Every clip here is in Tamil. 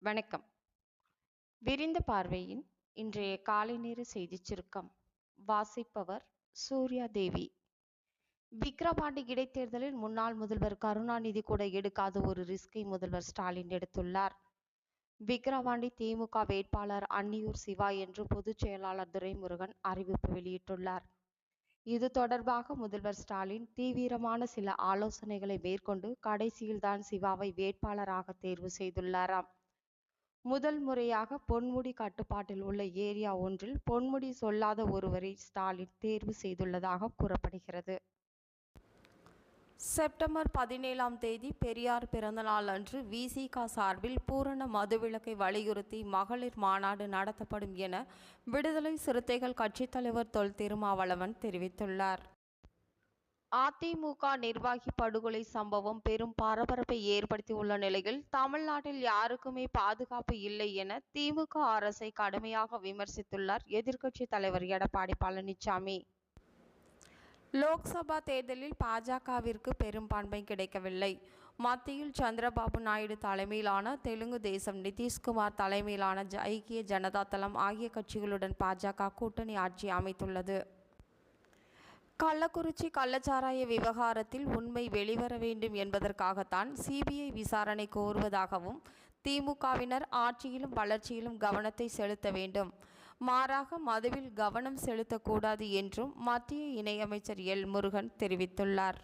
வணக்கம். விரிந்த பார்வையின் இன்றைய காலை நேர செய்திச் சுருக்கம். வாசிப்பவர் சூர்யா தேவி. விக்கிரவாண்டி இடைத்தேர்தலில் முன்னாள் முதல்வர் கருணாநிதி கூட எடுக்காத ஒரு ரிஸ்கை முதல்வர் ஸ்டாலின் எடுத்துள்ளார். விக்கிரவாண்டி திமுக வேட்பாளர் அன்னியூர் சிவா என்று பொதுச் செயலாளர் துரைமுருகன் அறிவிப்பு வெளியிட்டுள்ளார். இது தொடர்பாக முதல்வர் ஸ்டாலின் தீவிரமான சில ஆலோசனைகளை மேற்கொண்டு கடைசியில்தான் சிவாவை வேட்பாளராக தேர்வு செய்துள்ளாராம். முதல் முறையாக பொன்முடி கட்டுப்பாட்டில் உள்ள ஏரியா ஒன்றில் பொன்முடி சொல்லாத ஒருவரை ஸ்டாலின் தேர்வு செய்துள்ளதாக கூறப்படுகிறது. செப்டம்பர் 17 பெரியார் பிறந்தநாள் அன்று விசிக சார்பில் பூரண மதுவிலக்கை வலியுறுத்தி மகளிர் மாநாடு நடத்தப்படும் என விடுதலை சிறுத்தைகள் கட்சித் தலைவர் தொல் திருமாவளவன் தெரிவித்துள்ளார். அதிமுக நிர்வாகி படுகொலை சம்பவம் பெரும் பரபரப்பை ஏற்படுத்தியுள்ள நிலையில் தமிழ்நாட்டில் யாருக்குமே பாதுகாப்பு இல்லை என திமுக அரசை கடுமையாக விமர்சித்துள்ளார் எதிர்க்கட்சித் தலைவர் எடப்பாடி பழனிசாமி. லோக்சபா தேர்தலில் பாஜகவிற்கு பெரும்பான்மை கிடைக்கவில்லை. மத்தியில் சந்திரபாபு நாயுடு தலைமையிலான தெலுங்கு தேசம், நிதிஷ்குமார் தலைமையிலான ஐக்கிய ஜனதா தளம் ஆகிய கட்சிகளுடன் பாஜக கூட்டணி ஆட்சி அமைத்துள்ளது. கள்ளக்குறிச்சி கள்ளச்சாராய விவகாரத்தில் உண்மை வெளிவர வேண்டும் என்பதற்காகத்தான் சிபிஐ விசாரணை கோருவதாகவும், திமுகவினர் ஆட்சியிலும் வளர்ச்சியிலும் கவனத்தை செலுத்த வேண்டும், மாறாக மதுவில் கவனம் செலுத்தக்கூடாது என்றும் மத்திய இணையமைச்சர் எல். முருகன் தெரிவித்துள்ளார்.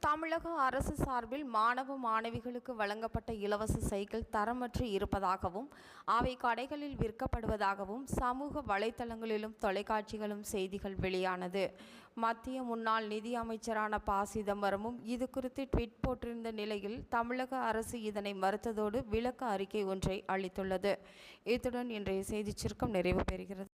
தமிழக அரசு சார்பில் மாணவ மாணவிகளுக்கு வழங்கப்பட்ட இலவச சைக்கிள் தரமற்று இருப்பதாகவும், அவை கடைகளில் விற்கப்படுவதாகவும் சமூக வலைதளங்களிலும் தொலைக்காட்சிகளும் செய்திகள் வெளியானது. மத்திய முன்னாள் நிதி அமைச்சரான ப. சிதம்பரமும் இது குறித்து ட்வீட் போட்டிருந்த நிலையில் தமிழக அரசு இதனை மறுத்ததோடு விளக்க அறிக்கை ஒன்றை அளித்துள்ளது. இத்துடன் இன்றைய செய்திச் சுருக்கம் நிறைவு பெறுகிறது.